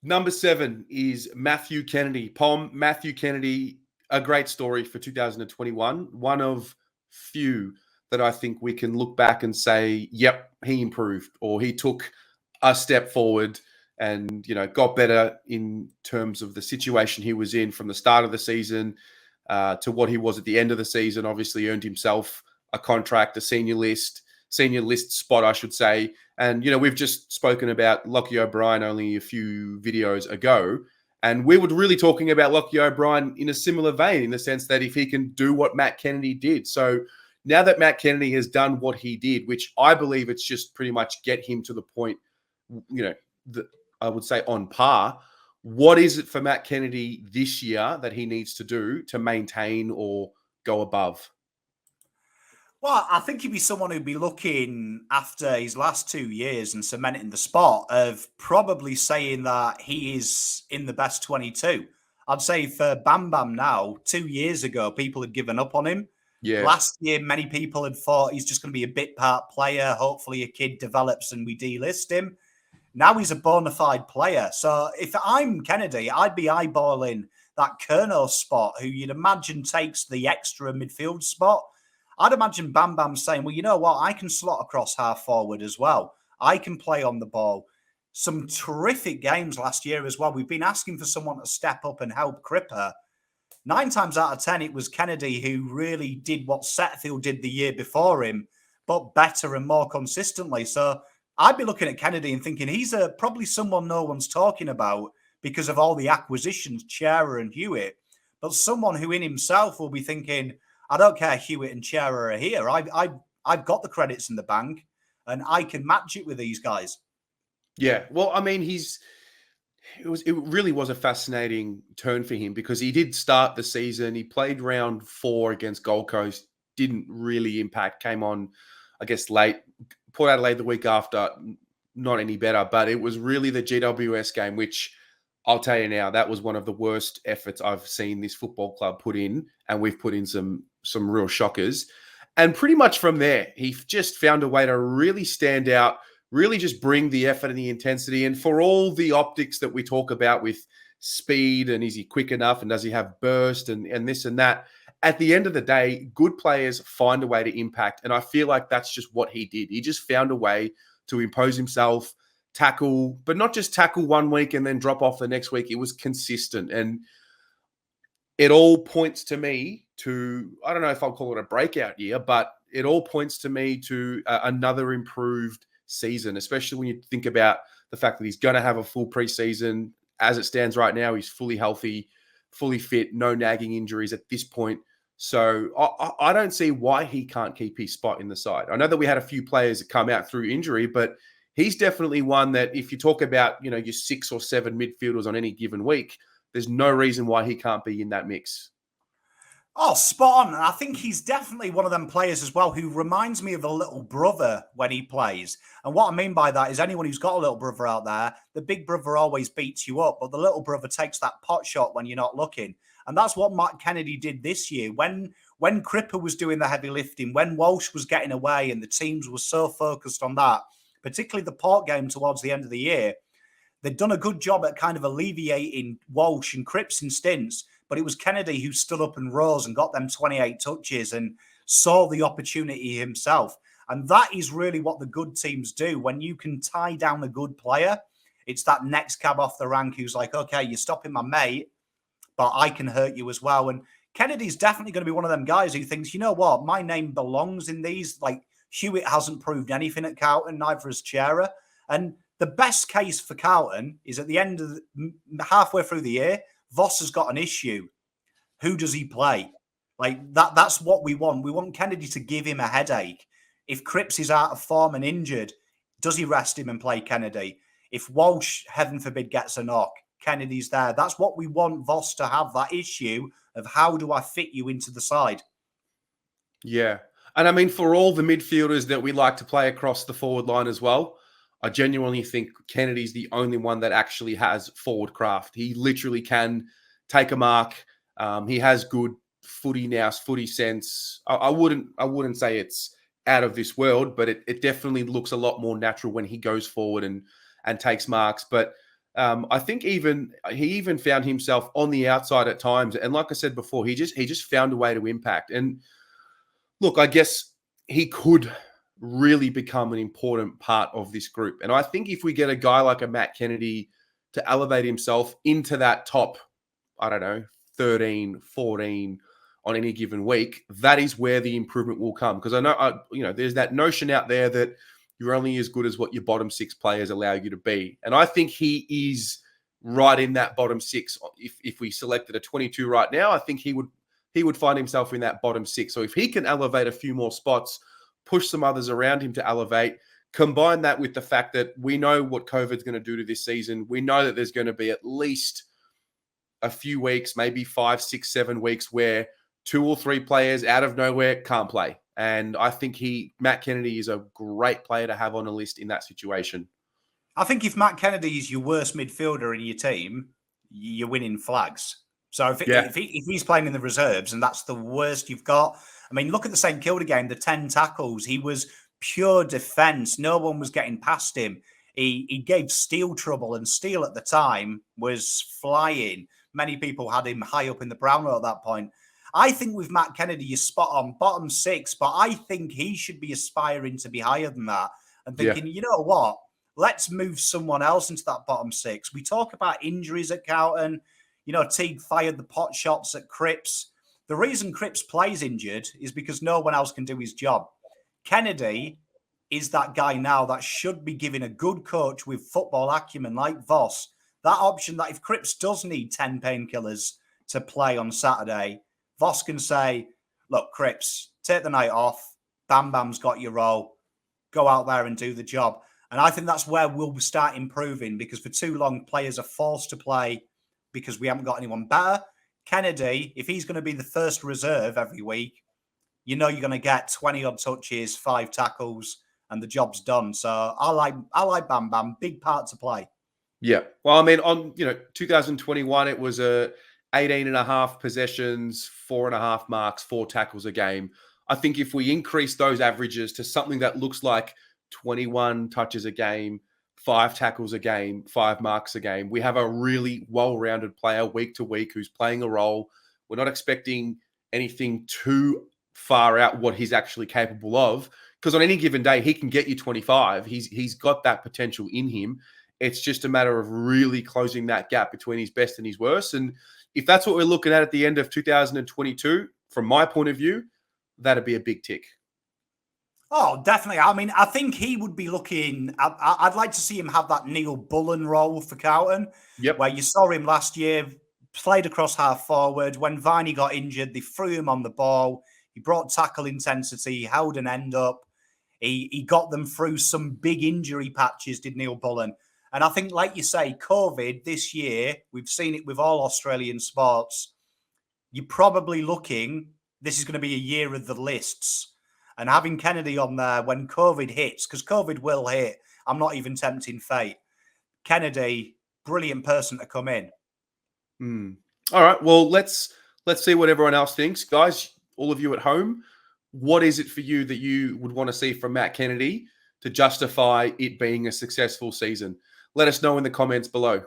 Number 7 is Matthew Kennedy. Matthew Kennedy, a great story for 2021. One of few that I think we can look back and say, yep, he improved, or he took a step forward and, got better in terms of the situation he was in from the start of the season to what he was at the end of the season. Obviously earned himself a contract, a senior list spot, I should say. And, we've just spoken about Lockie O'Brien only a few videos ago. And we were really talking about Lockie O'Brien in a similar vein, in the sense that if he can do what Matt Kennedy did. So now that Matt Kennedy has done what he did, which I believe it's just pretty much get him to the point, I would say on par. What is it for Matt Kennedy this year that he needs to do to maintain or go above? Well, I think he'd be someone who'd be looking after his last 2 years and cementing the spot of probably saying that he is in the best 22. I'd say for Bam Bam now, 2 years ago, people had given up on him. Yeah. Last year, many people had thought he's just going to be a bit part player. Hopefully a kid develops and we delist him. Now he's a bona fide player. So if I'm Kennedy, I'd be eyeballing that Kerno spot, who you'd imagine takes the extra midfield spot. I'd imagine Bam Bam saying, well, you know what? I can slot across half forward as well. I can play on the ball. Some terrific games last year as well. We've been asking for someone to step up and help Cripper. 9 times out of 10, it was Kennedy who really did what Setfield did the year before him, but better and more consistently. So I'd be looking at Kennedy and thinking he's probably someone no one's talking about because of all the acquisitions, Chera and Hewitt, but someone who in himself will be thinking, I don't care Hewitt and Chera are here. I've got the credits in the bank and I can match it with these guys. Yeah. Well, I mean, it really was a fascinating turn for him because he did start the season. He played round 4 against Gold Coast, didn't really impact, came on, I guess, late. Port Adelaide the week after, not any better, but it was really the GWS game, which I'll tell you now, that was one of the worst efforts I've seen this football club put in, and we've put in some real shockers. And pretty much from there, he just found a way to really stand out, really just bring the effort and the intensity. And for all the optics that we talk about with speed and is he quick enough and does he have burst and this and that, at the end of the day, good players find a way to impact. And I feel like that's just what he did. He just found a way to impose himself, tackle, but not just tackle one week and then drop off the next week. It was consistent. And it all points to me to, I don't know if I'll call it a breakout year, but it all points to me to another improved season, especially when you think about the fact that he's going to have a full preseason. As it stands right now, he's fully healthy, fully fit, no nagging injuries at this point. So I don't see why he can't keep his spot in the side. I know that we had a few players that come out through injury, but he's definitely one that if you talk about, your 6 or 7 midfielders on any given week, there's no reason why he can't be in that mix. Oh, spot on. And I think he's definitely one of them players as well who reminds me of a little brother when he plays. And what I mean by that is anyone who's got a little brother out there, the big brother always beats you up, but the little brother takes that pot shot when you're not looking. And that's what Matt Kennedy did this year. When Cripper was doing the heavy lifting, when Walsh was getting away and the teams were so focused on that, particularly the Port game towards the end of the year, they'd done a good job at kind of alleviating Walsh and Cripps in stints, but it was Kennedy who stood up and rose and got them 28 touches and saw the opportunity himself. And that is really what the good teams do. When you can tie down a good player, it's that next cab off the rank who's like, okay, you're stopping my mate, but I can hurt you as well. And Kennedy's definitely going to be one of them guys who thinks, you know what, my name belongs in these. Like Hewitt hasn't proved anything at Carlton, neither has Chera. And the best case for Carlton is at the end of halfway through the year, Voss has got an issue. Who does he play? Like that's what we want. We want Kennedy to give him a headache. If Cripps is out of form and injured, does he rest him and play Kennedy? If Walsh, heaven forbid, gets a knock, Kennedy's there. That's what we want Voss to have, that issue of how do I fit you into the side? Yeah. And I mean, for all the midfielders that we like to play across the forward line as well, I genuinely think Kennedy's the only one that actually has forward craft. He literally can take a mark. He has good footy sense. I wouldn't say it's out of this world, but it definitely looks a lot more natural when he goes forward and takes marks. But I think he even found himself on the outside at times, and like I said before, he just found a way to impact. And look, I guess he could really become an important part of this group. And I think if we get a guy like a Matt Kennedy to elevate himself into that top, I don't know, 13, 14 on any given week, that is where the improvement will come. Because I know, there's that notion out there that you're only as good as what your bottom six players allow you to be. And I think he is right in that bottom six. If we selected a 22 right now, I think he would find himself in that bottom six. So if he can elevate a few more spots, push some others around him to elevate, combine that with the fact that we know what COVID's going to do to this season. We know that there's going to be at least a few weeks, maybe 5, 6, 7 weeks where 2 or 3 players out of nowhere can't play. And I think Matt Kennedy is a great player to have on a list in that situation. I think if Matt Kennedy is your worst midfielder in your team, you're winning flags. So if he's playing in the reserves and that's the worst you've got, I mean, look at the St Kilda game, the 10 tackles. He was pure defence. No one was getting past him. He gave Steele trouble, and Steele at the time was flying. Many people had him high up in the Brownlow at that point. I think with Matt Kennedy, you're spot on, bottom 6, but I think he should be aspiring to be higher than that and thinking, you know what? Let's move someone else into that bottom 6. We talk about injuries at Carlton. Teague fired the pot shots at Cripps. The reason Cripps plays injured is because no one else can do his job. Kennedy is that guy now that should be giving a good coach with football acumen like Voss that option that if Cripps does need 10 painkillers to play on Saturday, Voss can say, look, Cripps, take the night off. Bam Bam's got your role. Go out there and do the job. And I think that's where we'll start improving, because for too long, players are forced to play because we haven't got anyone better. Kennedy, if he's going to be the first reserve every week, you're going to get 20-odd touches, 5 tackles, and the job's done. So I like Bam Bam. Big part to play. Yeah. Well, I mean, on 2021, it was 18.5 possessions, 4.5 marks, 4 tackles a game. I think if we increase those averages to something that looks like 21 touches a game, 5 tackles a game, 5 marks a game, we have a really well-rounded player week to week who's playing a role. We're not expecting anything too far out what he's actually capable of, because on any given day, he can get you 25. He's got that potential in him. It's just a matter of really closing that gap between his best and his worst. And if that's what we're looking at the end of 2022, from my point of view, that'd be a big tick. Oh, definitely. I mean, I think he would be looking. I'd like to see him have that Neil Bullen role for Carlton, where you saw him last year, played across half forward. When Viney got injured, they threw him on the ball. He brought tackle intensity, he held an end up. He got them through some big injury patches, did Neil Bullen. And I think, like you say, COVID this year, we've seen it with all Australian sports. You're probably looking, this is going to be a year of the lists. And having Kennedy on there when COVID hits, because COVID will hit, I'm not even tempting fate. Kennedy, brilliant person to come in. All right, well, let's see what everyone else thinks. Guys, all of you at home, what is it for you that you would want to see from Matt Kennedy to justify it being a successful season? Let us know in the comments below.